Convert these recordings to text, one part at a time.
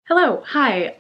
Hello, hi.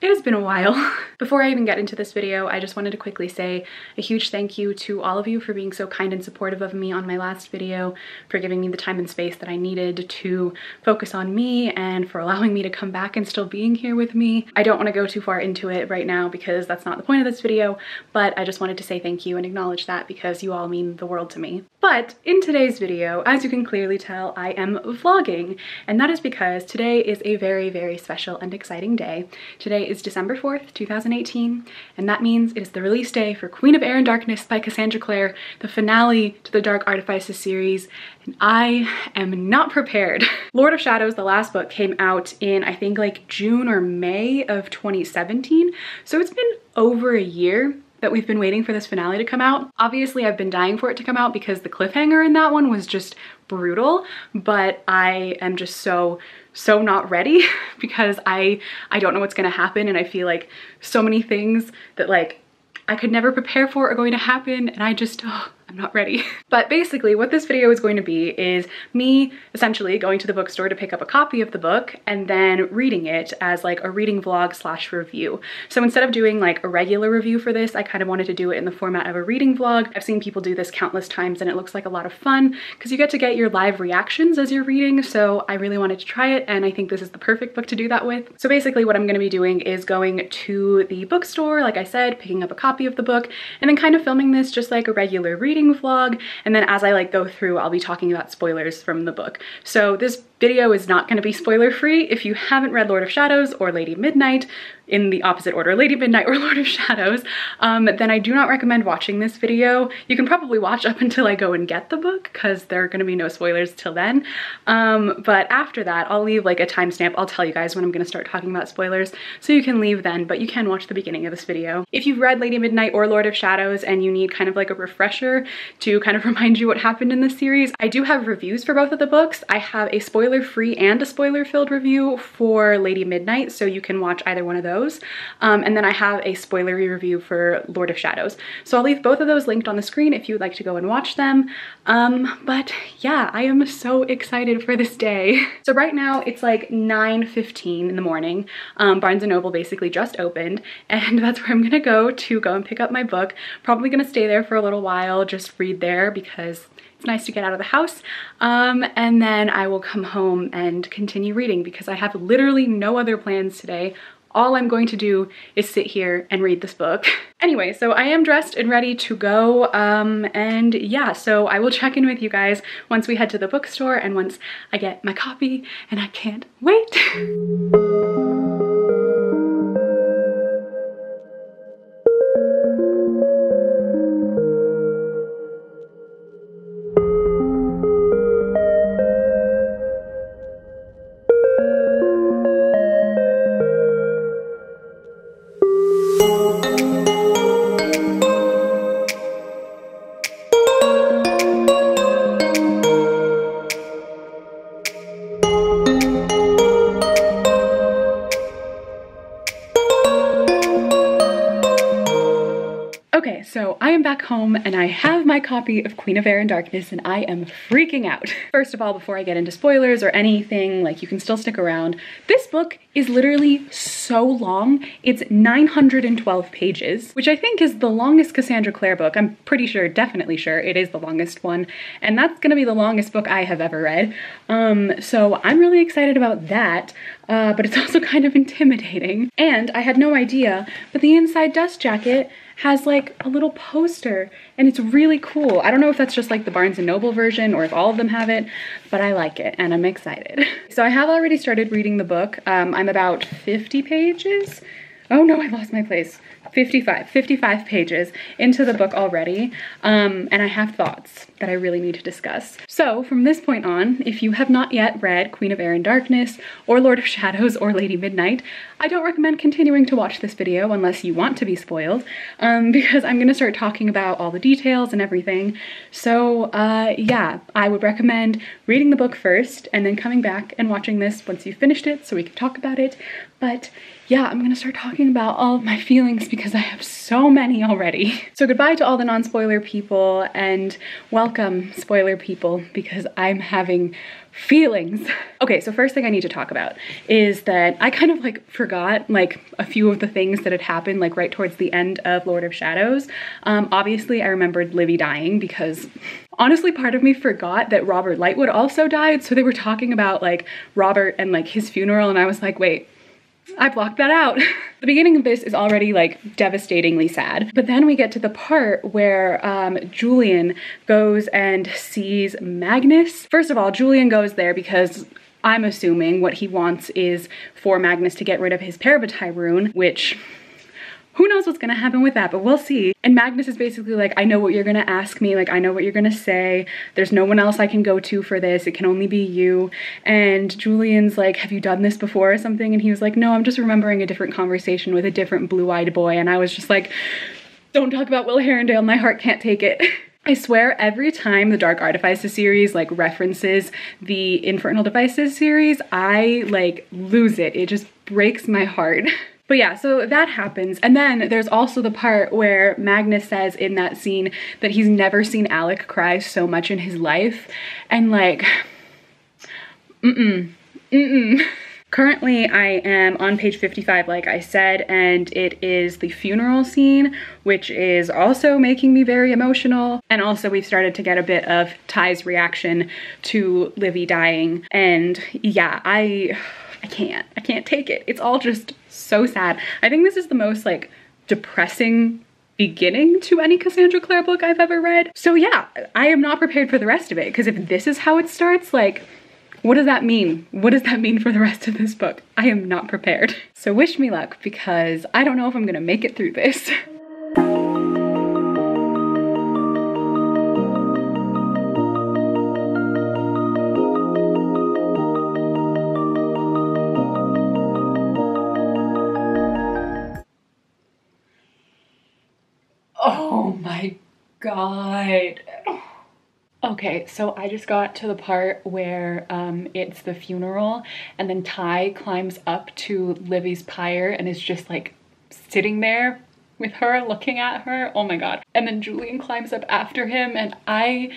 It has been a while. Before I even get into this video, I just wanted to quickly say a huge thank you to all of you for being so kind and supportive of me on my last video, for giving me the time and space that I needed to focus on me, and for allowing me to come back and still being here with me. I don't want to go too far into it right now because that's not the point of this video, but I just wanted to say thank you and acknowledge that because you all mean the world to me. But in today's video, as you can clearly tell, I am vlogging, and that is because today is a very, very special and exciting day. Today is December 4th, 2018, and that means it is the release day for Queen of Air and Darkness by Cassandra Clare, the finale to the Dark Artifices series, and I am not prepared. Lord of Shadows, the last book, came out in, I think, like June or May of 2017, so it's been over a year that we've been waiting for this finale to come out. Obviously, I've been dying for it to come out because the cliffhanger in that one was just brutal, but I am just so not ready because I don't know what's gonna happen, and I feel like so many things that like I could never prepare for are going to happen, and I'm not ready. But basically what this video is going to be is me essentially going to the bookstore to pick up a copy of the book and then reading it as like a reading vlog slash review. So instead of doing like a regular review for this, I kind of wanted to do it in the format of a reading vlog. I've seen people do this countless times and it looks like a lot of fun because you get to get your live reactions as you're reading. So I really wanted to try it, and I think this is the perfect book to do that with. So basically what I'm going to be doing is going to the bookstore, like I said, picking up a copy of the book, and then kind of filming this just like a regular reading vlog, and then as I like go through, I'll be talking about spoilers from the book. So this video is not going to be spoiler free. If you haven't read Lord of Shadows or Lady Midnight, in the opposite order, Lady Midnight or Lord of Shadows, then I do not recommend watching this video. You can probably watch up until I go and get the book because there are going to be no spoilers till then. But after that, I'll leave like a timestamp. I'll tell you guys when I'm going to start talking about spoilers, so you can leave then, but you can watch the beginning of this video. If you've read Lady Midnight or Lord of Shadows and you need kind of like a refresher to kind of remind you what happened in this series, I do have reviews for both of the books. I have a spoiler-free and a spoiler-filled review for Lady Midnight, so you can watch either one of those. And then I have a spoilery review for Lord of Shadows. So I'll leave both of those linked on the screen if you'd like to go and watch them. But yeah, I am so excited for this day. So right now it's like 9:15 in the morning. Barnes & Noble basically just opened, and that's where I'm gonna go and pick up my book. Probably gonna stay there for a little while, just read there because it's nice to get out of the house. And then I will come home and continue reading because I have literally no other plans today. All I'm going to do is sit here and read this book. Anyway, so I am dressed and ready to go. And yeah, so I will check in with you guys once we head to the bookstore and once I get my copy, and I can't wait. Okay, so I am back home and I have my copy of Queen of Air and Darkness, and I am freaking out. First of all, before I get into spoilers or anything, like, you can still stick around. This book is literally so long. It's 912 pages, which I think is the longest Cassandra Clare book. I'm pretty sure, definitely sure, it is the longest one, and that's gonna be the longest book I have ever read. So I'm really excited about that, but it's also kind of intimidating. And I had no idea, but the inside dust jacket has like a little poster, and it's really cool. I don't know if that's just like the Barnes & Noble version or if all of them have it, but I like it and I'm excited. So I have already started reading the book. I'm about 50 pages. Oh no, I lost my place. 55 pages into the book already, and I have thoughts that I really need to discuss. So from this point on, if you have not yet read Queen of Air and Darkness or Lord of Shadows or Lady Midnight, I don't recommend continuing to watch this video unless you want to be spoiled, because I'm gonna start talking about all the details and everything. So yeah, I would recommend reading the book first and then coming back and watching this once you've finished it so we can talk about it. But yeah, I'm gonna start talking talking about all of my feelings because I have so many already. So goodbye to all the non-spoiler people and welcome spoiler people because I'm having feelings. Okay, so first thing I need to talk about is that I kind of like forgot like a few of the things that had happened like right towards the end of Lord of Shadows. Obviously I remembered Livy dying because honestly part of me forgot that Robert Lightwood also died. So they were talking about like Robert and like his funeral and I was like, wait, I blocked that out. The beginning of this is already like devastatingly sad, but then we get to the part where Julian goes and sees Magnus. First of all, Julian goes there because I'm assuming what he wants is for Magnus to get rid of his parabatai rune, which who knows what's gonna happen with that, but we'll see. And Magnus is basically like, I know what you're gonna ask me, like I know what you're gonna say. There's no one else I can go to for this. It can only be you. And Julian's like, have you done this before or something? And he was like, no, I'm just remembering a different conversation with a different blue-eyed boy. And I was just like, don't talk about Will Herondale, my heart can't take it. I swear every time the Dark Artifices series like references the Infernal Devices series, I like lose it. It just breaks my heart. But yeah, so that happens. And then there's also the part where Magnus says in that scene that he's never seen Alec cry so much in his life. And like, Currently, I am on page 55, like I said, and it is the funeral scene, which is also making me very emotional. And also we've started to get a bit of Ty's reaction to Livy dying. And yeah, I can't take it. It's all just so sad. I think this is the most like depressing beginning to any Cassandra Clare book I've ever read. So yeah, I am not prepared for the rest of it because if this is how it starts, like, what does that mean? What does that mean for the rest of this book? I am not prepared. So wish me luck because I don't know if I'm gonna make it through this. Oh my God. Okay, so I just got to the part where it's the funeral and then Ty climbs up to Livy's pyre and is just like sitting there with her, looking at her. Oh my God. And then Julian climbs up after him and I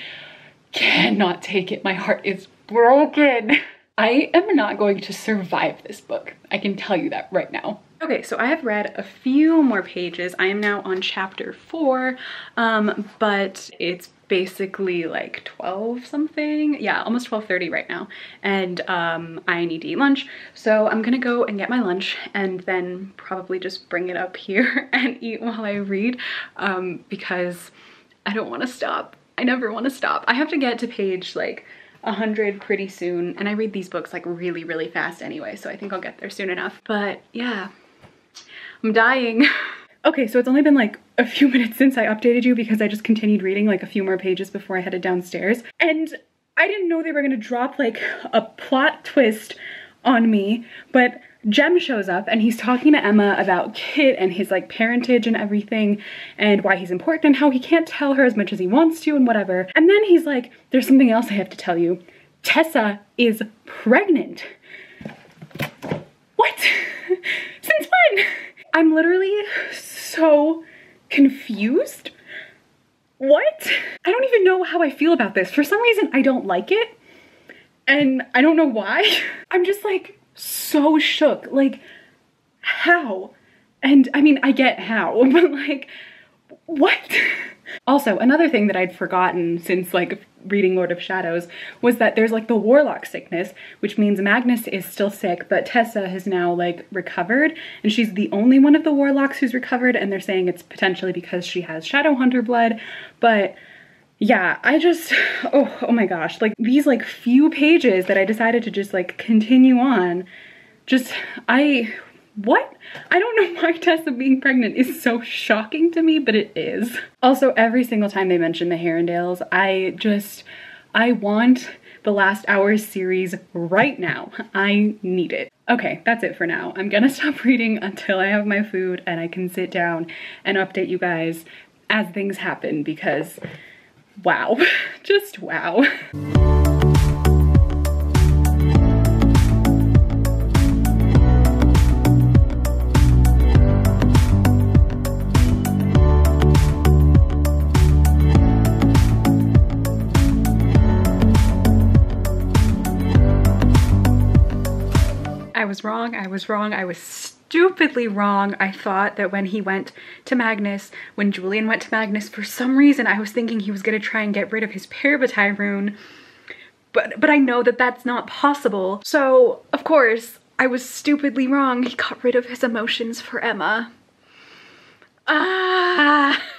cannot take it. My heart is broken. I am not going to survive this book. I can tell you that right now. Okay, so I have read a few more pages. I am now on chapter 4, but it's basically like 12 something. Yeah, almost 12:30 right now. And I need to eat lunch. So I'm gonna go and get my lunch and then probably just bring it up here and eat while I read because I don't wanna stop. I never wanna stop. I have to get to page like 100 pretty soon. And I read these books like really, really fast anyway. So I think I'll get there soon enough. But yeah, I'm dying. Okay, so it's only been like a few minutes since I updated you because I just continued reading like a few more pages before I headed downstairs. And I didn't know they were gonna drop like a plot twist on me, but Jem shows up and he's talking to Emma about Kit and his like parentage and everything and why he's important and how he can't tell her as much as he wants to and whatever. And then he's like, there's something else I have to tell you. Tessa is pregnant. What? Since when? I'm literally so confused. What? I don't even know how I feel about this. For some reason, I don't like it. And I don't know why. I'm just like so shook. Like, how? And I mean, I get how, but like, what? Also, another thing that I'd forgotten since like reading Lord of Shadows was that there's like the Warlock Sickness, which means Magnus is still sick, but Tessa has now like recovered and she's the only one of the Warlocks who's recovered, and they're saying it's potentially because she has Shadowhunter blood. But yeah, I just, oh my gosh, like these like few pages that I decided to just like continue on, just, what? I don't know why Tessa being pregnant is so shocking to me, but it is. Also, every single time they mention the Herondales, I want the Last Hours series right now. I need it. Okay, that's it for now. I'm gonna stop reading until I have my food and I can sit down and update you guys as things happen because wow, just wow. was wrong. I was wrong. I was stupidly wrong. I thought that when he went to Magnus, when Julian went to Magnus, for some reason I was thinking he was gonna try and get rid of his parabatai rune, but I know that that's not possible. So of course I was stupidly wrong. He got rid of his emotions for Emma.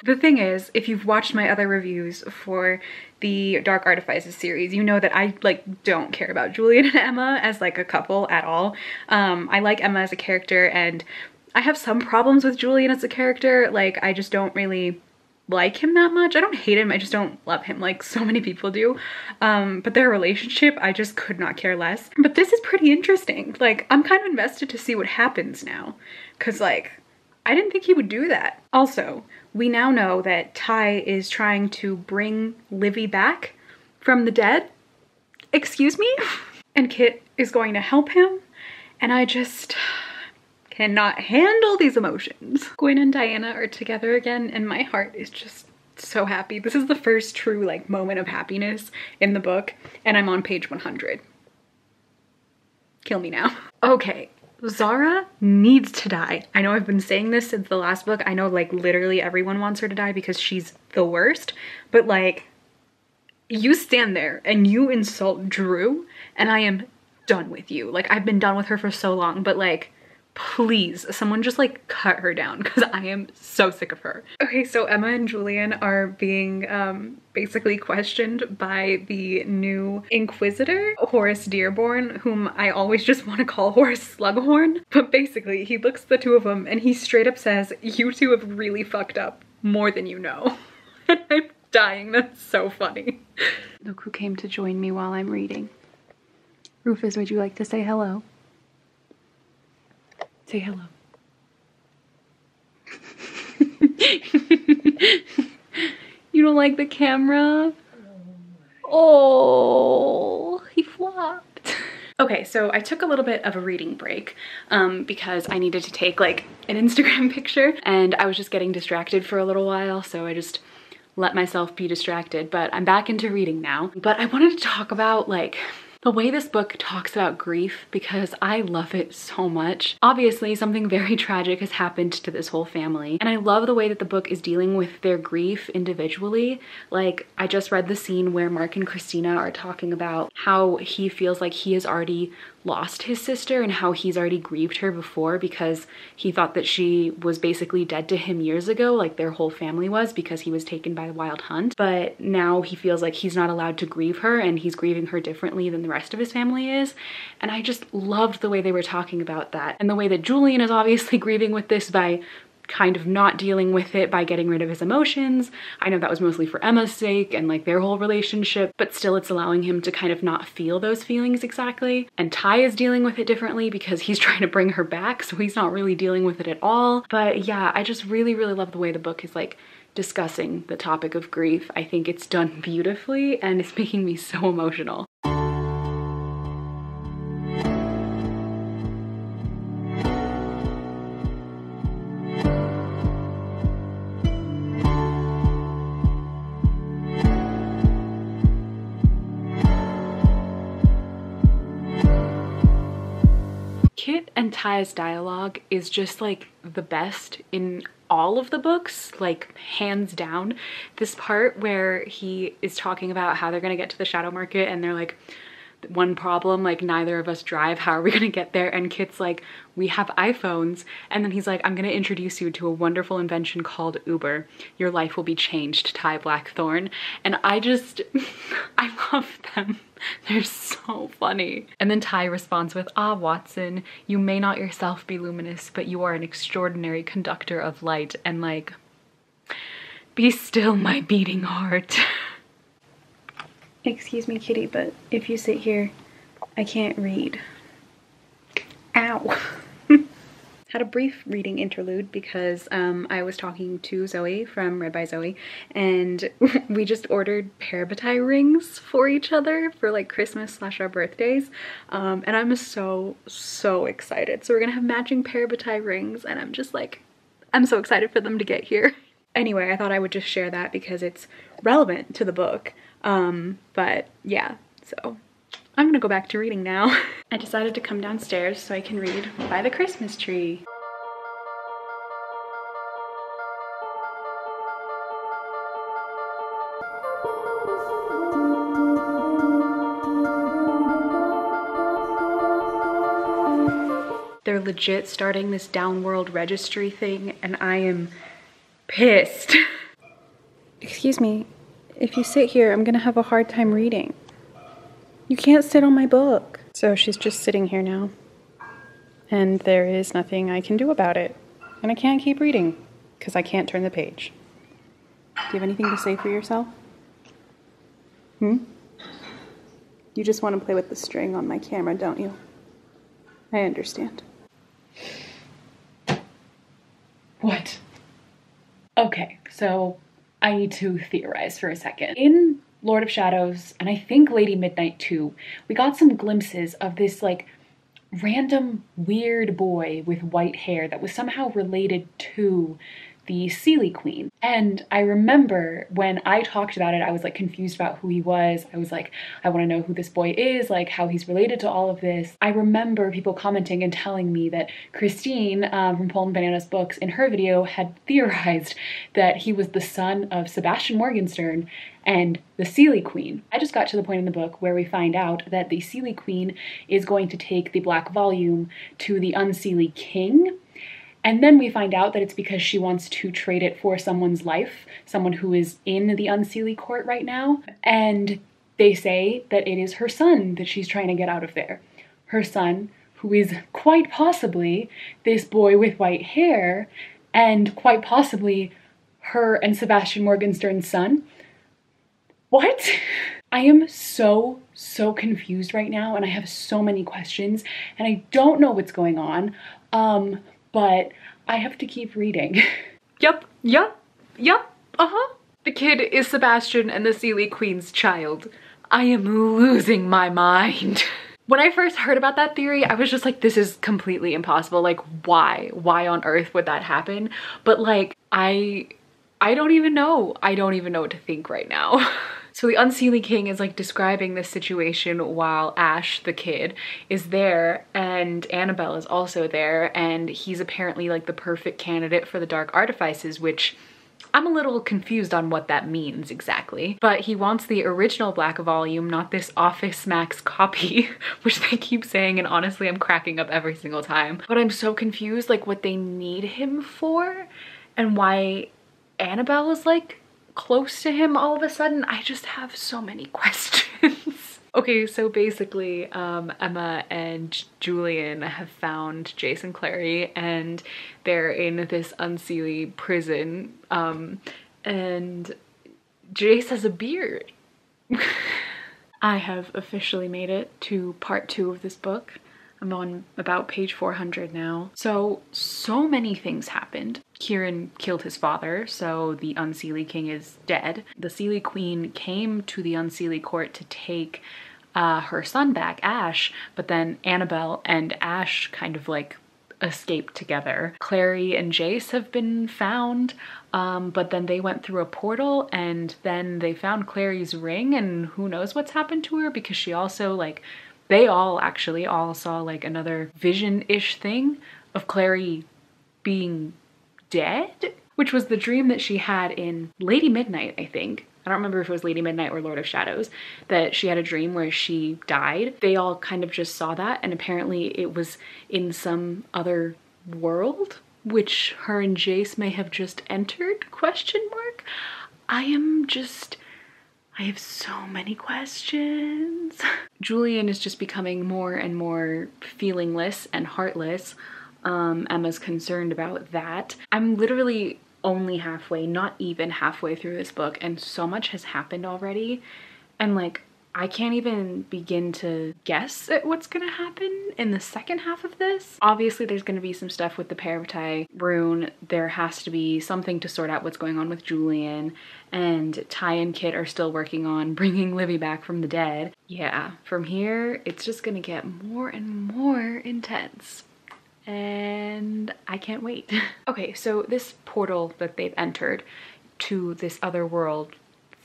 The thing is, if you've watched my other reviews for the Dark Artifices series, you know that I like don't care about Julian and Emma as like a couple at all. I like Emma as a character, and I have some problems with Julian as a character. Like, I just don't really like him that much. I don't hate him, I just don't love him like so many people do. But their relationship, I just could not care less. But this is pretty interesting. Like, I'm kind of invested to see what happens now, because like, I didn't think he would do that. Also, we now know that Ty is trying to bring Livy back from the dead. Excuse me? And Kit is going to help him, and I just cannot handle these emotions. Gwen and Diana are together again, and my heart is just so happy. This is the first true like moment of happiness in the book, and I'm on page 100. Kill me now. Okay. Zara needs to die. I know I've been saying this since the last book. I know like literally everyone wants her to die because she's the worst, but like, you stand there and you insult Drew and I am done with you. Like, I've been done with her for so long, but like, please, someone just like cut her down because I am so sick of her. Okay, so Emma and Julian are being basically questioned by the new Inquisitor, Horace Dearborn, whom I always just want to call Horace Slughorn. But basically, he looks at the two of them and he straight up says, "You two have really fucked up more than you know." And I'm dying, that's so funny. Look who came to join me while I'm reading. Rufus, would you like to say hello? Say hello. You don't like the camera? Oh, he flopped. Okay, so I took a little bit of a reading break because I needed to take like an Instagram picture, and I was just getting distracted for a little while, so I just let myself be distracted. But I'm back into reading now. But I wanted to talk about like the way this book talks about grief, because I love it so much. Obviously, something very tragic has happened to this whole family, and I love the way that the book is dealing with their grief individually. Like, I just read the scene where Mark and Christina are talking about how he feels like he has already lost his sister and how he's already grieved her before because he thought that she was basically dead to him years ago, like their whole family was, because he was taken by the wild hunt. But now he feels like he's not allowed to grieve her, and he's grieving her differently than the rest of his family is. And I just loved the way they were talking about that, and the way that Julian is obviously grieving with this by kind of not dealing with it by getting rid of his emotions. I know that was mostly for Emma's sake and like their whole relationship, but still it's allowing him to kind of not feel those feelings exactly. And Ty is dealing with it differently because he's trying to bring her back, so he's not really dealing with it at all. But yeah, I just really, really love the way the book is like discussing the topic of grief. I think it's done beautifully and it's making me so emotional. Kit and Ty's dialogue is just like the best in all of the books, like hands down. This part where he is talking about how they're gonna get to the shadow market and they're like, one problem, like neither of us drive, how are we gonna get there? And Kit's like, we have iPhones. And then he's like, I'm gonna introduce you to a wonderful invention called Uber. Your life will be changed, Ty Blackthorne. And I just, I love them. They're so funny. And then Ty responds with, "Ah, Watson, you may not yourself be luminous, but you are an extraordinary conductor of light." And like, be still, my beating heart. Excuse me, kitty, but if you sit here, I can't read. Ow. Had a brief reading interlude because I was talking to Zoe from Read by Zoe, and we just ordered parabatai rings for each other for like Christmas / our birthdays, and I'm so excited. So we're gonna have matching parabatai rings, and I'm just like, I'm so excited for them to get here. Anyway, I thought I would just share that because it's relevant to the book. But yeah, so I'm gonna go back to reading now. I decided to come downstairs so I can read By the Christmas Tree. They're legit starting this downworld registry thing, and I am pissed. Excuse me, if you sit here, I'm gonna have a hard time reading. You can't sit on my book. So she's just sitting here now, and there is nothing I can do about it. And I can't keep reading, because I can't turn the page. Do you have anything to say for yourself? You just want to play with the string on my camera, don't you? I understand. What? Okay, so I need to theorize for a second. In Lord of Shadows, and I think Lady Midnight too, we got some glimpses of this like random weird boy with white hair that was somehow related to the Seelie Queen. And I remember when I talked about it, I was like confused about who he was. I was like, I want to know who this boy is, like how he's related to all of this. I remember people commenting and telling me that Christine from Poland Bananas Books in her video had theorized that he was the son of Sebastian Morgenstern and the Seelie Queen. I just got to the point in the book where we find out that the Seelie Queen is going to take the Black Volume to the Unseelie King. And then we find out that it's because she wants to trade it for someone's life, someone who is in the Unseelie court right now. And they say that it is her son that she's trying to get out of there. Her son, who is quite possibly this boy with white hair, and quite possibly her and Sebastian Morgenstern's son. What? I am so confused right now, and I have so many questions, and I don't know what's going on. But I have to keep reading. Yup. The kid is Sebastian and the Seelie Queen's child. I am losing my mind. When I first heard about that theory, I was just like, this is completely impossible. Like, why? Why on earth would that happen? But like, I don't even know. I don't even know what to think right now. So the Unseelie King is like describing this situation while Ash, the kid, is there, and Annabelle is also there, and he's apparently like the perfect candidate for the dark artifices, which I'm a little confused on what that means exactly. But he wants the original Black Volume, not this Office Max copy, which they keep saying, and honestly I'm cracking up every single time. But I'm so confused like what they need him for and why Annabelle is like close to him all of a sudden. I just have so many questions. Okay, so basically Emma and Julian have found Jace and Clary, and they're in this Unseelie prison, and Jace has a beard. I have officially made it to part 2 of this book. I'm on about page 400 now. So many things happened. Kieran killed his father, so the Unseelie King is dead. The Seelie Queen came to the Unseelie court to take her son back, Ash, but then Annabelle and Ash kind of like escaped together. Clary and Jace have been found, but then they went through a portal, and then they found Clary's ring, and who knows what's happened to her, because she also like, they all actually all saw like another vision-ish thing of Clary being dead, which was the dream that she had in Lady Midnight, I think. I don't remember if it was Lady Midnight or Lord of Shadows, that she had a dream where she died. They all kind of just saw that, and apparently it was in some other world, which her and Jace may have just entered, question mark. I have so many questions. Julian is just becoming more and more feelingless and heartless. Emma's concerned about that. I'm literally only halfway, not even halfway through this book, and so much has happened already. And like, I can't even begin to guess at what's gonna happen in the second half of this. Obviously there's gonna be some stuff with the Parabatai rune. There has to be something to sort out what's going on with Julian, and Ty and Kit are still working on bringing Livy back from the dead. Yeah, from here it's just gonna get more and more intense, and I can't wait. Okay, so this portal that they've entered to this other world,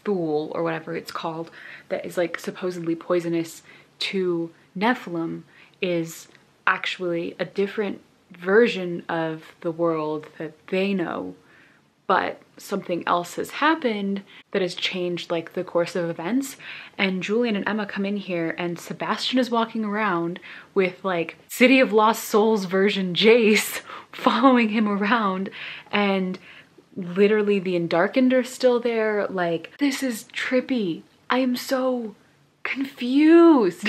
Thule or whatever it's called, that is like supposedly poisonous to Nephilim is actually a different version of the world that they know, but something else has happened that has changed like the course of events. And Julian and Emma come in here and Sebastian is walking around with like City of Lost Souls version Jace following him around, and literally the Undarkened are still there. Like, this is trippy. I am so confused.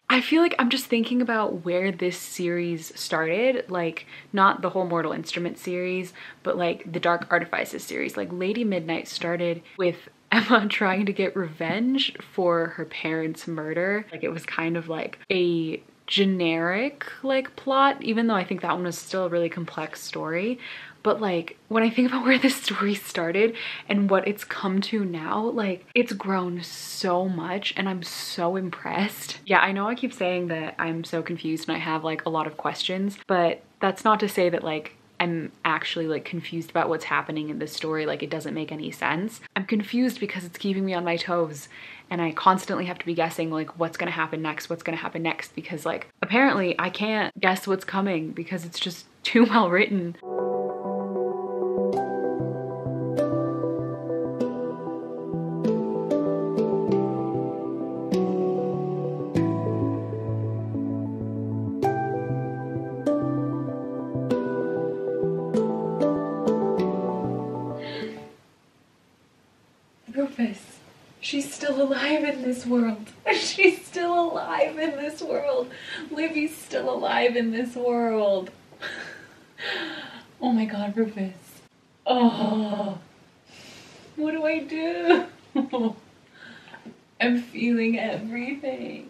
I feel like I'm just thinking about where this series started, like not the whole Mortal Instruments series, but like the Dark Artifices series. Like Lady Midnight started with Emma trying to get revenge for her parents' murder. Like it was kind of like a generic like plot, even though I think that one was still a really complex story. But like when I think about where this story started and what it's come to now, like it's grown so much and I'm so impressed. Yeah, I know I keep saying that I'm so confused and I have like a lot of questions, but that's not to say that like I'm actually like confused about what's happening in this story. Like it doesn't make any sense. I'm confused because it's keeping me on my toes and I constantly have to be guessing like what's gonna happen next, because like apparently I can't guess what's coming because it's just too well written. Rufus, she's still alive in this world. She's still alive in this world. Livy's still alive in this world. Oh my god, Rufus. Oh, what do I do? I'm feeling everything.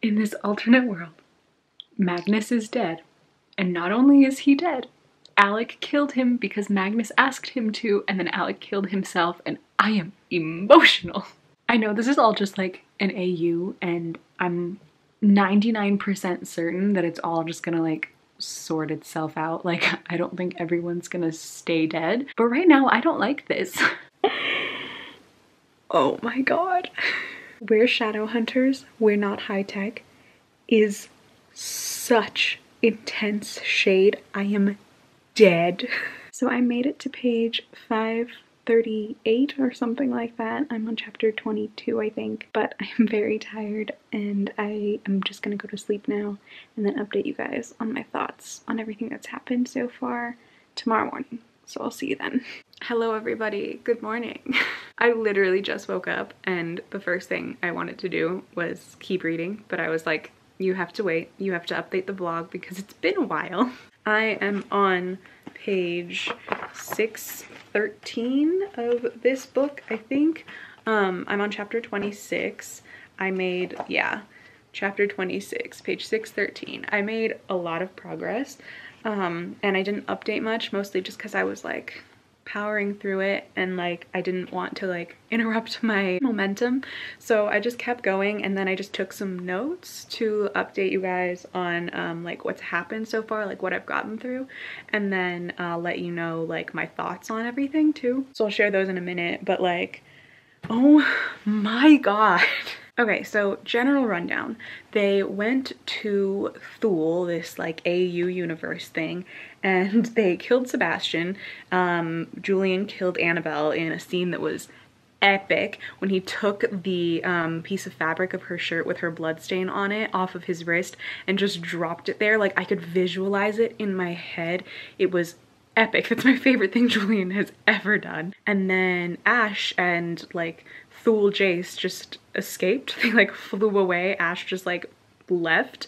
In this alternate world, Magnus is dead. And not only is he dead, Alec killed him because Magnus asked him to, and then Alec killed himself, and I am emotional. I know this is all just like an AU, and I'm 99% certain that it's all just gonna like sort itself out. Like, I don't think everyone's gonna stay dead, but right now I don't like this. Oh my god. We're shadow hunters, we're not high tech, is such intense shade. I am dead. So I made it to page 538 or something like that. I'm on chapter 22, I think, but I'm very tired and I am just gonna go to sleep now and then update you guys on my thoughts on everything that's happened so far tomorrow morning. So I'll see you then. Hello everybody, good morning. I literally just woke up and the first thing I wanted to do was keep reading, but I was like, you have to wait, you have to update the vlog because it's been a while. I am on page 613 of this book, I think. I'm on chapter 26. I made, yeah, chapter 26, page 613. I made a lot of progress, and I didn't update much, mostly just because I was like powering through it and like I didn't want to like interrupt my momentum, so I just kept going, and then I just took some notes to update you guys on like what's happened so far, like what I've gotten through, and then let you know like my thoughts on everything too. So I'll share those in a minute, but like, oh my god. Okay, so general rundown. They went to Thule, this like AU universe thing, and they killed Sebastian. Julian killed Annabelle in a scene that was epic when he took the piece of fabric of her shirt with her bloodstain on it off of his wrist and just dropped it there. Like I could visualize it in my head. It was epic. That's my favorite thing Julian has ever done. And then Ash and like Thule Jace just escaped. They like flew away. Ash just like left.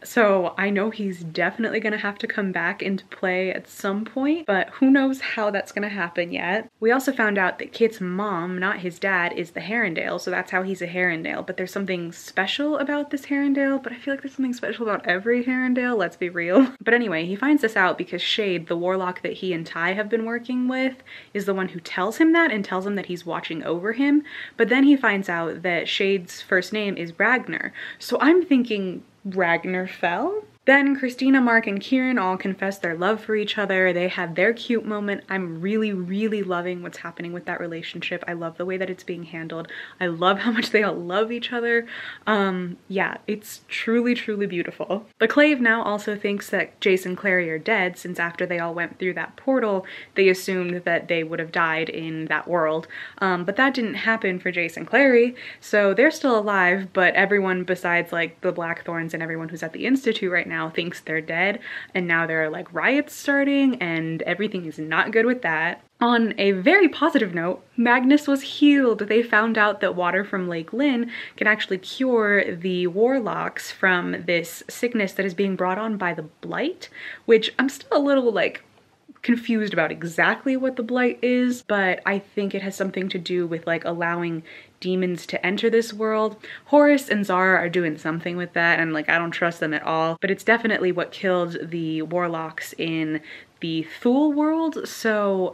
So I know he's definitely gonna have to come back into play at some point, but who knows how that's gonna happen yet. We also found out that Kit's mom, not his dad, is the Herondale, so that's how he's a Herondale, but there's something special about this Herondale, but I feel like there's something special about every Herondale, let's be real. But anyway, he finds this out because Shade, the warlock that he and Ty have been working with, is the one who tells him that and tells him that he's watching over him, but then he finds out that Shade's first name is Ragnar, so I'm thinking Ragnar fell? Then Christina, Mark, and Kieran all confess their love for each other. They had their cute moment. I'm really, really loving what's happening with that relationship. I love the way that it's being handled. I love how much they all love each other. Yeah, it's truly, truly beautiful. The Clave now also thinks that Jace and Clary are dead, since after they all went through that portal, they assumed that they would have died in that world. But that didn't happen for Jace and Clary, so they're still alive, but everyone besides like the Blackthorns and everyone who's at the Institute right now thinks they're dead, and now there are like riots starting and everything is not good with that. On a very positive note, Magnus was healed. They found out that water from Lake Lynn can actually cure the Warlocks from this sickness that is being brought on by the Blight, which I'm still a little like confused about exactly what the Blight is, but I think it has something to do with like allowing demons to enter this world. Horus and Zara are doing something with that, and like I don't trust them at all, but it's definitely what killed the Warlocks in the Thule world. So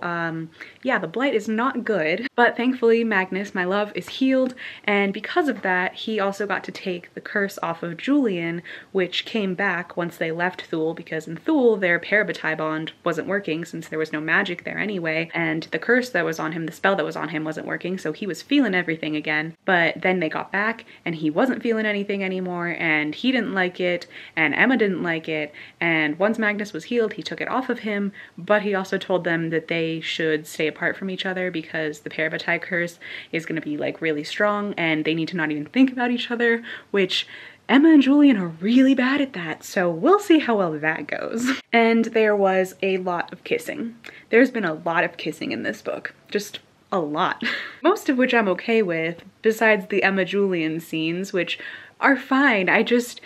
yeah, the Blight is not good, but thankfully Magnus, my love, is healed, and because of that he also got to take the curse off of Julian, which came back once they left Thule, because in Thule their parabatai bond wasn't working since there was no magic there anyway, and the curse that was on him, the spell that was on him, wasn't working, so he was feeling everything again. But then they got back and he wasn't feeling anything anymore, and he didn't like it, and Emma didn't like it, and once Magnus was healed he took it off of him, but he also told them that they should stay apart from each other because the parabatai curse is going to be like really strong and they need to not even think about each other, which Emma and Julian are really bad at that, so we'll see how well that goes. And there was a lot of kissing. There's been a lot of kissing in this book, just a lot. Most of which I'm okay with, besides the Emma Julian scenes, which are fine. I just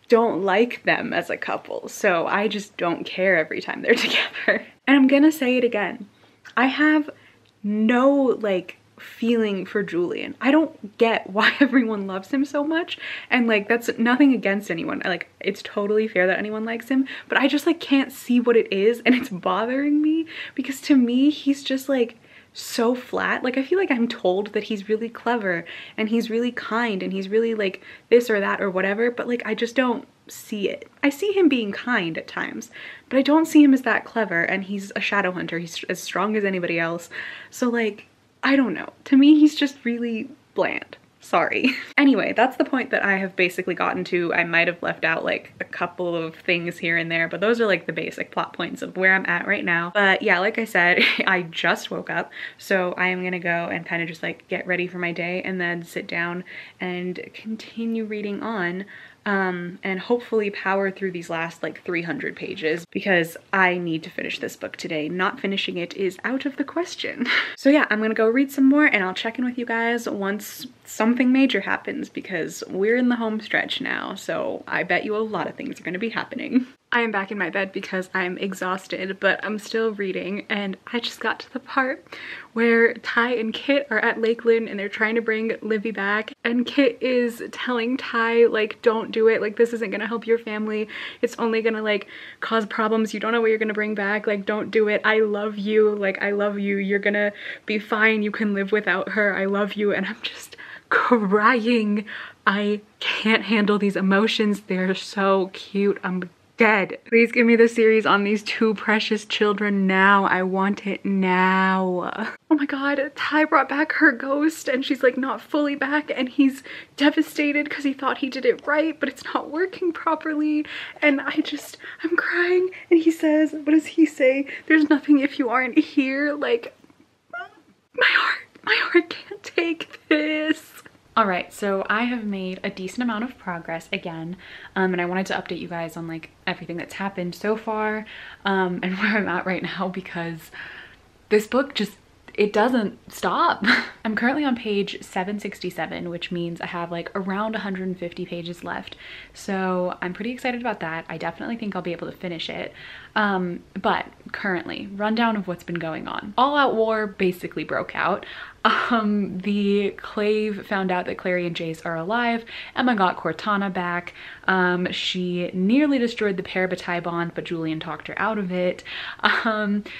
don't like them as a couple, so I just don't care every time they're together. And I'm gonna say it again, I have no like feeling for Julian. I don't get why everyone loves him so much, and like that's nothing against anyone, like it's totally fair that anyone likes him, but I just like can't see what it is, and it's bothering me because to me he's just like so flat. Like I feel like I'm told that he's really clever and he's really kind and he's really like this or that or whatever, but like I just don't see it. I see him being kind at times, but I don't see him as that clever, and he's a shadow hunter. He's as strong as anybody else. So like, I don't know. To me, he's just really bland. Sorry. Anyway, that's the point that I have basically gotten to. I might have left out like a couple of things here and there, but those are like the basic plot points of where I'm at right now. But yeah, like I said, I just woke up, so I am gonna go and kind of just like get ready for my day and then sit down and continue reading on. And hopefully power through these last like 300 pages because I need to finish this book today. Not finishing it is out of the question. So yeah, I'm gonna go read some more and I'll check in with you guys once something major happens because we're in the home stretch now, so I bet you a lot of things are gonna be happening. I am back in my bed because I'm exhausted, but I'm still reading, and I just got to the part where Ty and Kit are at Lakeland and they're trying to bring Livy back, and Kit is telling Ty like, don't do it, like this isn't gonna help your family, it's only gonna like cause problems, you don't know what you're gonna bring back, like don't do it, I love you, like I love you, you're gonna be fine, you can live without her, I love you. And I'm just crying. I can't handle these emotions, they're so cute. I'm dead. Please give me the series on these two precious children now. I want it now. Oh my god, Ty brought back her ghost and she's like not fully back, and he's devastated because he thought he did it right, but it's not working properly. And I'm crying, and he says, what does he say? There's nothing if you aren't here. Like, my heart can't take this. Alright, so I have made a decent amount of progress again, and I wanted to update you guys on like everything that's happened so far, and where I'm at right now, because this book just, it doesn't stop. I'm currently on page 767, which means I have like around 150 pages left, so I'm pretty excited about that. I definitely think I'll be able to finish it. But currently, rundown of what's been going on. All out war basically broke out. The Clave found out that Clary and Jace are alive. Emma got Cortana back. She nearly destroyed the parabatai bond, but Julian talked her out of it.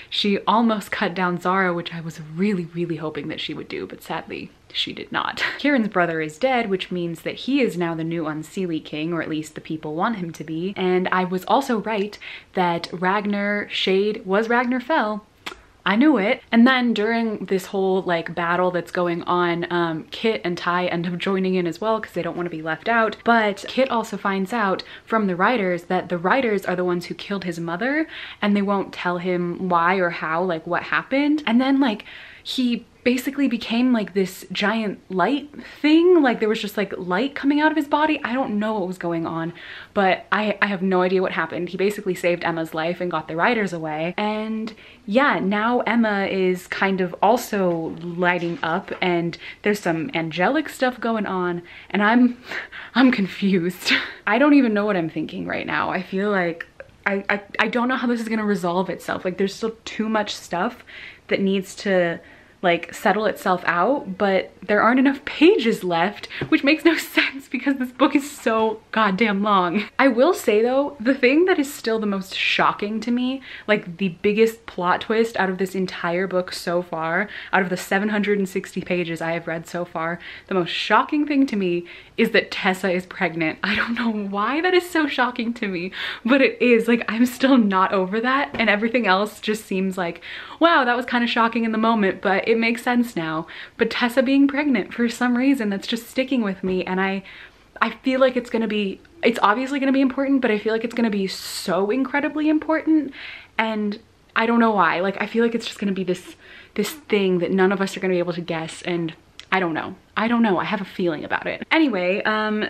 She almost cut down Zara, which I was really hoping that she would do, but sadly she did not. Kieran's brother is dead, which means that he is now the new Unseelie king, or at least the people want him to be. And I was also right that Ragnar Shade was Ragnar Fell. I knew it. And then during this whole like battle that's going on, Kit and Ty end up joining in as well because they don't want to be left out. But Kit also finds out from the writers that the writers are the ones who killed his mother, and they won't tell him why or how, like what happened. And then like he basically became like this giant light thing. Like there was just like light coming out of his body. I don't know what was going on, but I have no idea what happened. He basically saved Emma's life and got the writers away. And yeah, now Emma is kind of also lighting up, and there's some angelic stuff going on, and I'm confused. I don't even know what I'm thinking right now. I feel like I don't know how this is gonna resolve itself. Like there's still too much stuff that needs to like settle itself out, but there aren't enough pages left, which makes no sense because this book is so goddamn long. I will say though, the thing that is still the most shocking to me, like the biggest plot twist out of this entire book so far, out of the 760 pages I have read so far, the most shocking thing to me is that Tessa is pregnant. I don't know why that is so shocking to me, but it is. Like I'm still not over that, and everything else just seems like, wow, that was kind of shocking in the moment, but it makes sense now. But Tessa being pregnant, for some reason, that's just sticking with me, and I feel like it's obviously gonna be important, but I feel like it's gonna be so incredibly important, and I don't know why. Like I feel like it's just gonna be this thing that none of us are gonna be able to guess, and I don't know. I have a feeling about it. Anyway,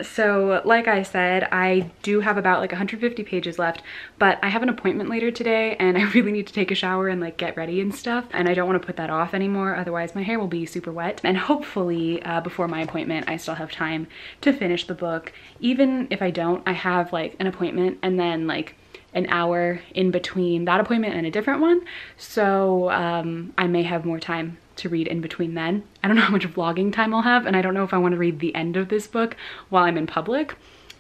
so like I said, I do have about like 150 pages left, but I have an appointment later today and I really need to take a shower and like get ready and stuff. And I don't want to put that off anymore. Otherwise my hair will be super wet. And hopefully before my appointment, I still have time to finish the book. Even if I don't, I have like an appointment and then like an hour in between that appointment and a different one. So I may have more time to read in between then. I don't know how much vlogging time I'll have, and I don't know if I want to read the end of this book while I'm in public.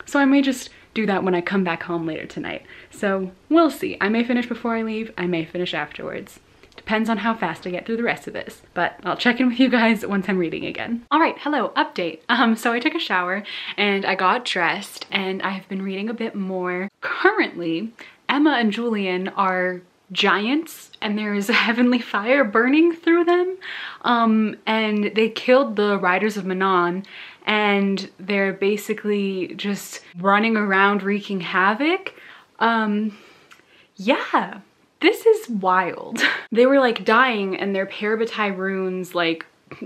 So I may just do that when I come back home later tonight. So we'll see. I may finish before I leave, I may finish afterwards. Depends on how fast I get through the rest of this, but I'll check in with you guys once I'm reading again. All right, hello, update. So I took a shower and I got dressed and I have been reading a bit more. Currently, Emma and Julian are giants and there is a heavenly fire burning through them. And they killed the Riders of Manon and they're basically just running around wreaking havoc. Yeah. This is wild. They were like dying and their parabatai runes like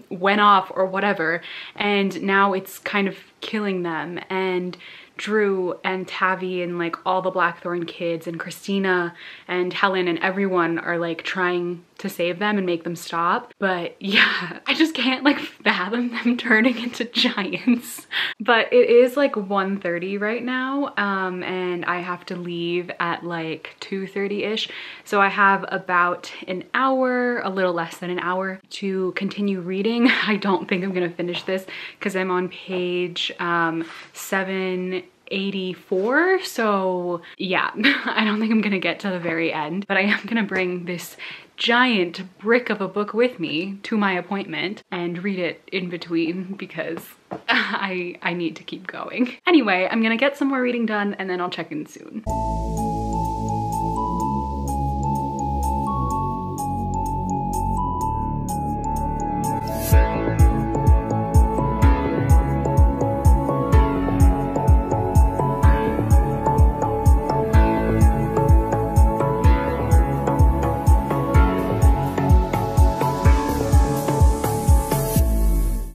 went off or whatever, and now it's kind of killing them. And Drew and Tavi and like all the Blackthorn kids and Christina and Helen and everyone are like trying to save them and make them stop. But yeah, I just can't like fathom them turning into giants. But it is like 1:30 right now, and I have to leave at like 2:30-ish. So I have about an hour, a little less than an hour to continue reading. I don't think I'm gonna finish this because I'm on page 784. So yeah, I don't think I'm gonna get to the very end, but I am gonna bring this giant brick of a book with me to my appointment and read it in between because I need to keep going. Anyway, I'm gonna get some more reading done and then I'll check in soon.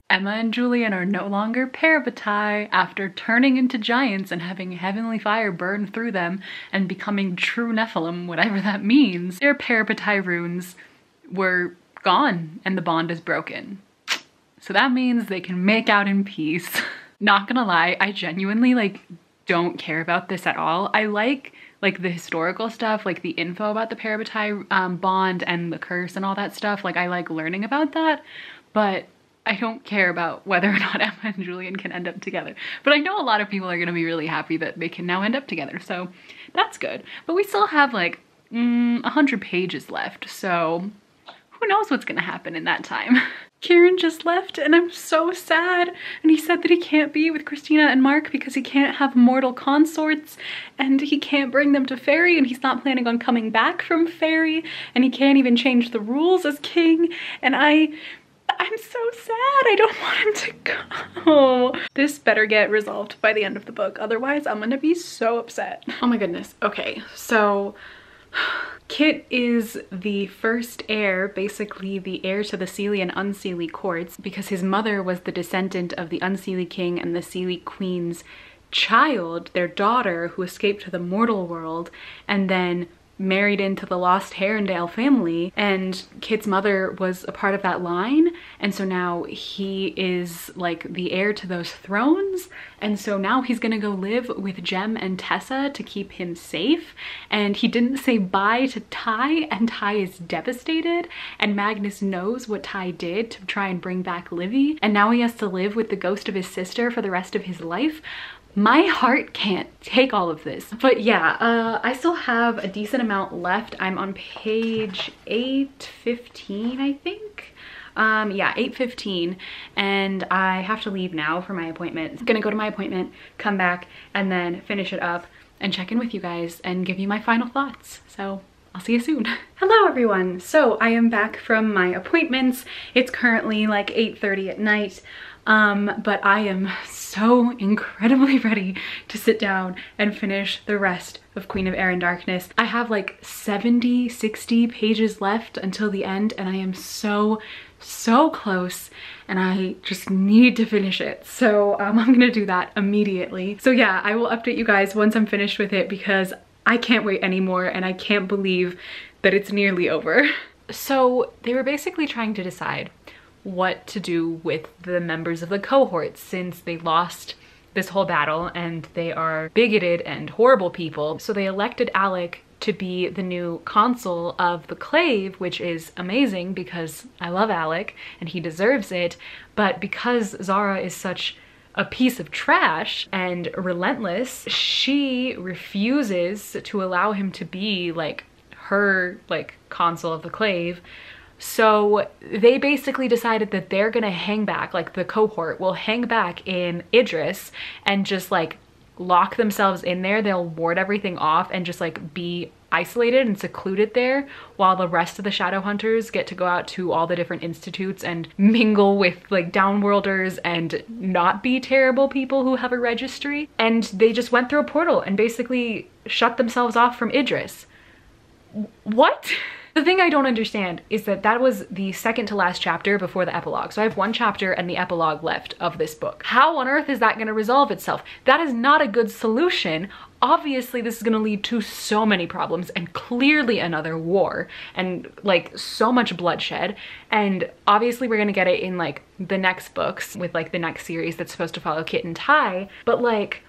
Emma and Julian are no longer parabatai after turning into giants and having heavenly fire burn through them and becoming true Nephilim, whatever that means. Their parabatai runes were gone and the bond is broken. So that means they can make out in peace. Not gonna lie, I genuinely like don't care about this at all. I like the historical stuff, like the info about the parabatai bond and the curse and all that stuff. Like I like learning about that, but I don't care about whether or not Emma and Julian can end up together. But I know a lot of people are gonna be really happy that they can now end up together, so that's good. But we still have like 100 pages left, so who knows what's gonna happen in that time. Kieran just left and I'm so sad. And he said that he can't be with Christina and Mark because he can't have mortal consorts and he can't bring them to Fairy and he's not planning on coming back from Fairy and he can't even change the rules as king. And I'm so sad. I don't want him to go. This better get resolved by the end of the book. Otherwise, I'm gonna be so upset. Oh my goodness. Okay, so Kit is the first heir, basically the heir to the Seelie and Unseelie courts, because his mother was the descendant of the Unseelie king and the Seelie queen's child, their daughter, who escaped to the mortal world and then married into the Lost Herondale family, and Kit's mother was a part of that line, and so now he is like the heir to those thrones, and so now he's gonna go live with Jem and Tessa to keep him safe. And he didn't say bye to Ty, and Ty is devastated, and Magnus knows what Ty did to try and bring back Livy, and now he has to live with the ghost of his sister for the rest of his life. My heart can't take all of this. But yeah, I still have a decent amount left. I'm on page 815, I think. Yeah, 815, and I have to leave now for my appointment. I'm gonna go to my appointment, come back, and then finish it up and check in with you guys and give you my final thoughts. So I'll see you soon. Hello everyone. So I am back from my appointments. It's currently like 8:30 at night. But I am so incredibly ready to sit down and finish the rest of Queen of Air and Darkness. I have like 70, 60 pages left until the end, and I am so close, and I just need to finish it. So I'm gonna do that immediately. So yeah, I will update you guys once I'm finished with it because I can't wait anymore and I can't believe that it's nearly over. So they were basically trying to decide what to do with the members of the cohort since they lost this whole battle and they are bigoted and horrible people. So they elected Alec to be the new consul of the Clave, which is amazing because I love Alec and he deserves it. But because Zara is such a piece of trash and relentless, she refuses to allow him to be like her like consul of the Clave. So they basically decided that they're gonna hang back, like the cohort will hang back in Idris and just like lock themselves in there. They'll ward everything off and just like be isolated and secluded there while the rest of the shadow hunters get to go out to all the different institutes and mingle with like downworlders and not be terrible people who have a registry. And they just went through a portal and basically shut themselves off from Idris. What? The thing I don't understand is that that was the second to last chapter before the epilogue. So I have one chapter and the epilogue left of this book. How on earth is that going to resolve itself? That is not a good solution. Obviously, this is going to lead to so many problems and clearly another war and like so much bloodshed. And obviously we're going to get it in like the next books with like the next series that's supposed to follow Kit and Ty. But like,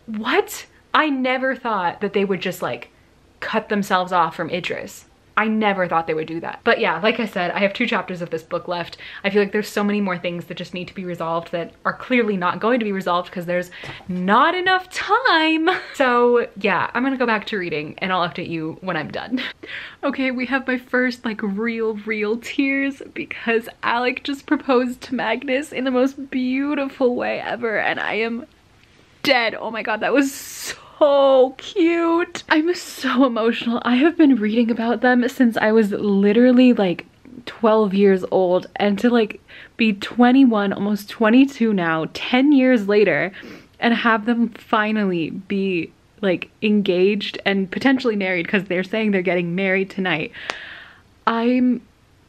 what? I never thought that they would just like cut themselves off from Idris. I never thought they would do that. But yeah, like I said, I have 2 chapters of this book left. I feel like there's so many more things that just need to be resolved that are clearly not going to be resolved because there's not enough time. So yeah, I'm gonna go back to reading and I'll update you when I'm done. Okay, we have my first like real tears because Alec just proposed to Magnus in the most beautiful way ever and I am dead. Oh my god, that was so cute. I'm so emotional. I have been reading about them since I was literally like 12 years old, and to like be 21, almost 22 now, 10 years later, and have them finally be like engaged and potentially married because they're saying they're getting married tonight. I'm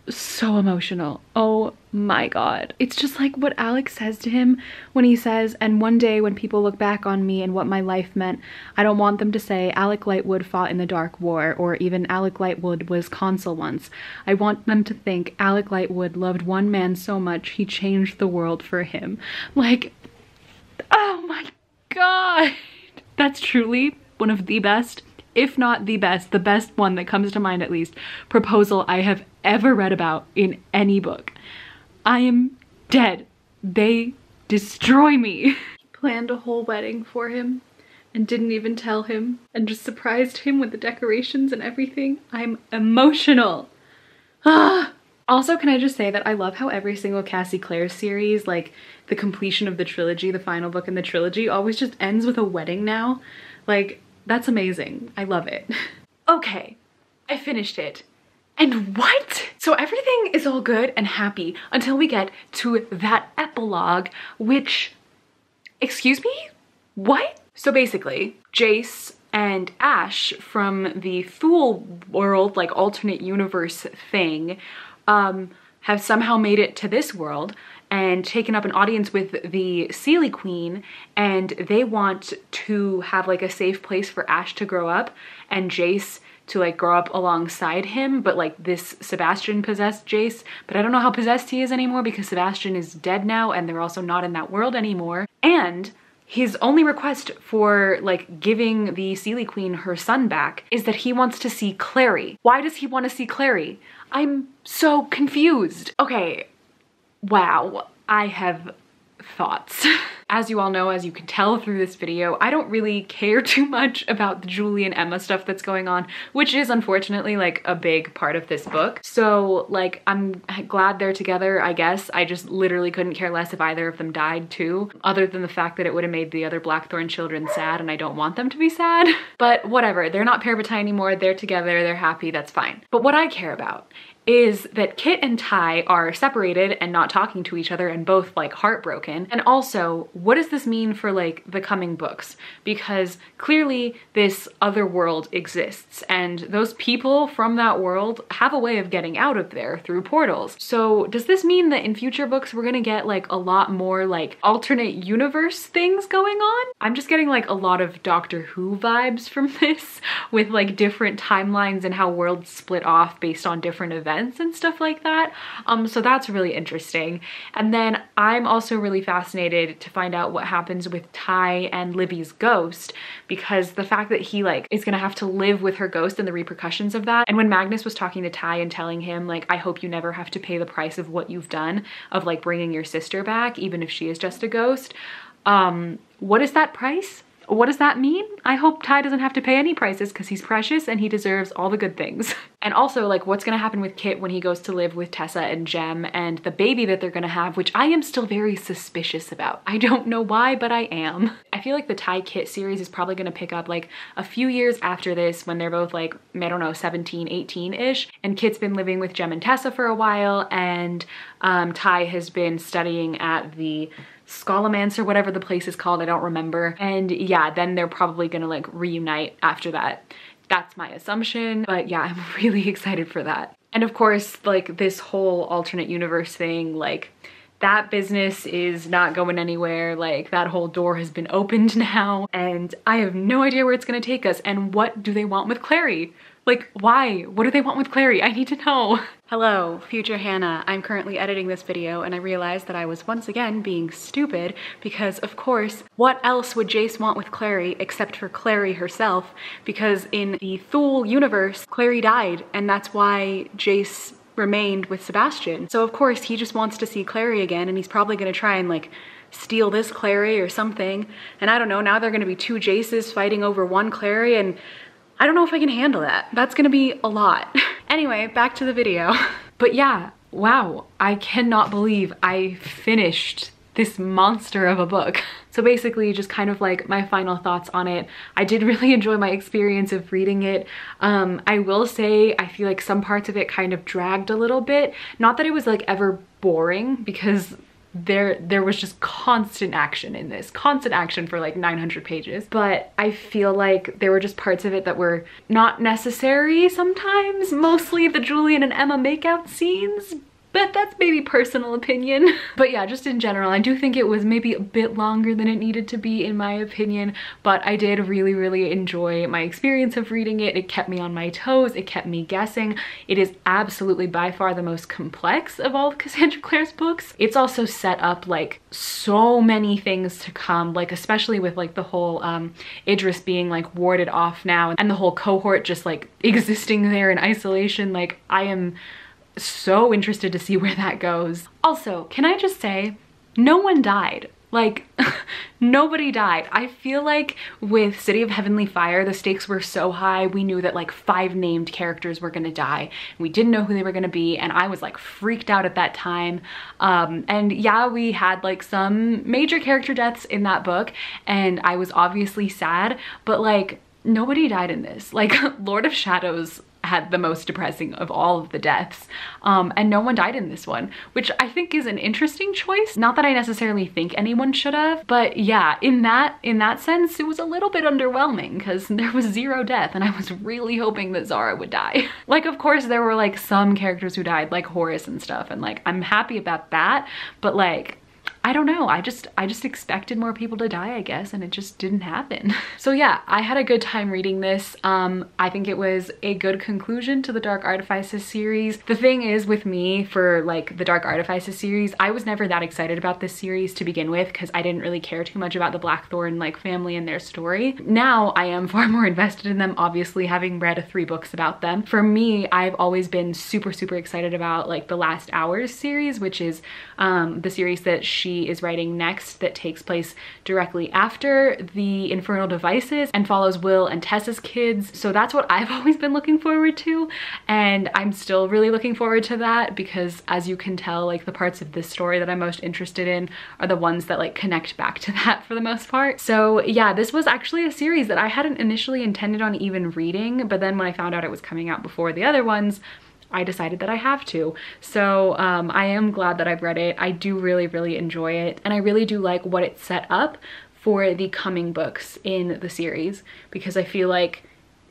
so emotional. Oh my god. It's just like what Alex says to him when he says, and one day when people look back on me and what my life meant, I don't want them to say Alec Lightwood fought in the Dark War or even Alec Lightwood was consul once. I want them to think Alec Lightwood loved one man so much he changed the world for him. Like, oh my god. That's truly one of the best, if not the best one that comes to mind at least, proposal I have ever read about in any book. I am dead. They destroy me. Planned a whole wedding for him and didn't even tell him and just surprised him with the decorations and everything. I'm emotional. Also, can I just say that I love how every single Cassie Clare series, like the completion of the trilogy, the final book in the trilogy, always just ends with a wedding now. Like, that's amazing. I love it. Okay, I finished it. And what? So everything is all good and happy until we get to that epilogue, which, excuse me? What? So basically, Jace and Ash from the Fool world, like alternate universe thing, have somehow made it to this world and taken up an audience with the Seelie Queen, and they want to have like a safe place for Ash to grow up and Jace to like grow up alongside him, but like this Sebastian possessed Jace, but I don't know how possessed he is anymore because Sebastian is dead now and they're also not in that world anymore. And his only request for like giving the Seelie Queen her son back is that he wants to see Clary. Why does he want to see Clary? I'm so confused. Okay, wow, I have thoughts. As you all know, as you can tell through this video, I don't really care too much about the Julie and Emma stuff that's going on, which is unfortunately like a big part of this book. So like, I'm glad they're together, I guess. I just literally couldn't care less if either of them died too, other than the fact that it would have made the other Blackthorn children sad and I don't want them to be sad. But whatever, they're not parabatai anymore, they're together, they're happy, that's fine. But what I care about is that Kit and Ty are separated and not talking to each other and both like heartbroken. And also, what does this mean for like the coming books? Because clearly this other world exists and those people from that world have a way of getting out of there through portals. So does this mean that in future books we're gonna get like a lot more like alternate universe things going on? I'm just getting like a lot of Doctor Who vibes from this with like different timelines and how worlds split off based on different events and stuff like that. So that's really interesting. And then I'm also really fascinated to find out what happens with Ty and Libby's ghost, because the fact that he like is gonna have to live with her ghost and the repercussions of that. And when Magnus was talking to Ty and telling him like, I hope you never have to pay the price of what you've done of like bringing your sister back, even if she is just a ghost. What is that price? What does that mean? I hope Ty doesn't have to pay any prices because he's precious and he deserves all the good things. And also like what's gonna happen with Kit when he goes to live with Tessa and Jem and the baby that they're gonna have, which I am still very suspicious about. I don't know why, but I am. I feel like the Ty Kit series is probably gonna pick up like a few years after this when they're both like, I don't know, 17, 18-ish. And Kit's been living with Jem and Tessa for a while and Ty has been studying at the Scholomance, whatever the place is called, I don't remember. And yeah, then they're probably gonna like reunite after that. That's my assumption, but yeah, I'm really excited for that. And of course, like this whole alternate universe thing, like that business is not going anywhere. Like that whole door has been opened now and I have no idea where it's gonna take us. And what do they want with Clary? Like, why? What do they want with Clary? I need to know. Hello, future Hannah. I'm currently editing this video and I realized that I was once again being stupid because, of course, what else would Jace want with Clary except for Clary herself? Because in the Thule universe, Clary died and that's why Jace remained with Sebastian. So of course he just wants to see Clary again and he's probably gonna try and like steal this Clary or something. And I don't know, now they're gonna be two Jaces fighting over one Clary and I don't know if I can handle that. That's gonna be a lot. Anyway, back to the video. But yeah, wow, I cannot believe I finished this monster of a book. So basically just kind of like my final thoughts on it. I did really enjoy my experience of reading it. I will say I feel like some parts of it kind of dragged a little bit. Not that it was like ever boring because there was just constant action in this, constant action for like 900 pages. But I feel like there were just parts of it that were not necessary sometimes, mostly the Julian and Emma makeout scenes, but that's maybe personal opinion. But yeah, just in general, I do think it was maybe a bit longer than it needed to be in my opinion, but I did really, really enjoy my experience of reading it. It kept me on my toes, it kept me guessing. It is absolutely by far the most complex of all of Cassandra Clare's books. It's also set up like so many things to come, like especially with like the whole Idris being like warded off now and the whole cohort just like existing there in isolation. Like I am so interested to see where that goes. Also, can I just say, no one died. Like, nobody died. I feel like with City of Heavenly Fire, the stakes were so high. We knew that like 5 named characters were gonna die. We didn't know who they were gonna be, and I was like freaked out at that time. And yeah, we had like some major character deaths in that book, and I was obviously sad, but like nobody died in this. Like Lord of Shadows had the most depressing of all of the deaths, and no one died in this one, which I think is an interesting choice. Not that I necessarily think anyone should have, but yeah, in that sense, it was a little bit underwhelming because there was 0 death, and I was really hoping that Zara would die. Like, of course, there were like some characters who died, like Horace and stuff, and like I'm happy about that, but like, I don't know, I just expected more people to die, I guess, and it just didn't happen. So yeah, I had a good time reading this. I think it was a good conclusion to the Dark Artifices series. The thing is with me for like the Dark Artifices series, I was never that excited about this series to begin with because I didn't really care too much about the Blackthorn like family and their story. Now I am far more invested in them, obviously having read 3 books about them. For me, I've always been super excited about like the Last Hours series, which is the series that she is writing next, that takes place directly after the Infernal Devices and follows Will and Tessa's kids. So that's what I've always been looking forward to, and I'm still really looking forward to that because, as you can tell, like the parts of this story that I'm most interested in are the ones that like connect back to that for the most part. So yeah, this was actually a series that I hadn't initially intended on even reading, but then when I found out it was coming out before the other ones, I decided that I have to. So I am glad that I've read it. I do really enjoy it, and I really do like what it set up for the coming books in the series, because I feel like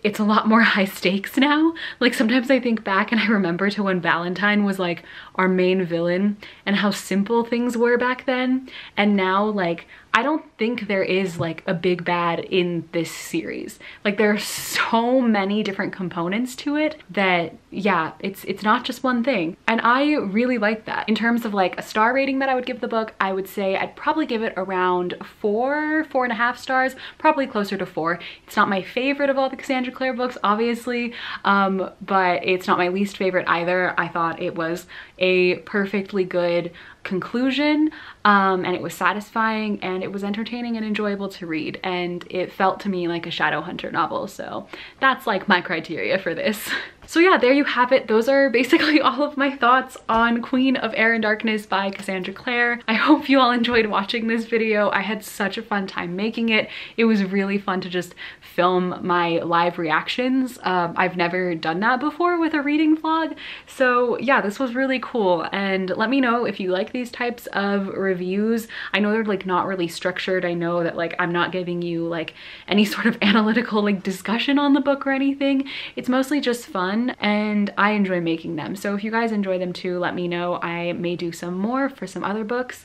it's a lot more high stakes now. Like sometimes I think back and I remember to when Valentine was like our main villain and how simple things were back then, and now like I don't think there is like a big bad in this series. Like there are so many different components to it that yeah, it's not just one thing. And I really like that. In terms of like a star rating that I would give the book, I would say I'd probably give it around 4.5 stars, probably closer to 4. It's not my favorite of all the Cassandra Clare books, obviously, but it's not my least favorite either. I thought it was a perfectly good conclusion, and it was satisfying, and it was entertaining and enjoyable to read, and it felt to me like a Shadowhunter novel. So that's like my criteria for this. So yeah, there you have it. Those are basically all of my thoughts on Queen of Air and Darkness by Cassandra Clare. I hope you all enjoyed watching this video. I had such a fun time making it. It was really fun to just film my live reactions. I've never done that before with a reading vlog. So yeah, this was really cool. And let me know if you like these types of reviews. I know they're like not really structured. I know that like I'm not giving you like any sort of analytical like discussion on the book or anything. It's mostly just fun, and I enjoy making them. So if you guys enjoy them too, let me know. I may do some more for some other books.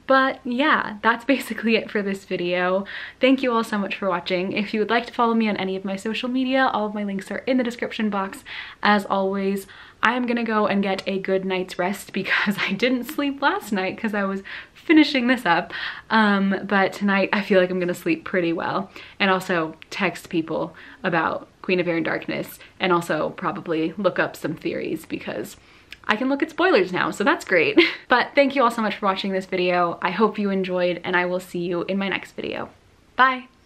But yeah, that's basically it for this video. Thank you all so much for watching. If you would like to follow me on any of my social media, all of my links are in the description box. As always, I am gonna go and get a good night's rest because I didn't sleep last night because I was finishing this up. But tonight I feel like I'm gonna sleep pretty well, and also text people about Queen of Air and Darkness, and also probably look up some theories because I can look at spoilers now, so that's great. But thank you all so much for watching this video. I hope you enjoyed, and I will see you in my next video. Bye!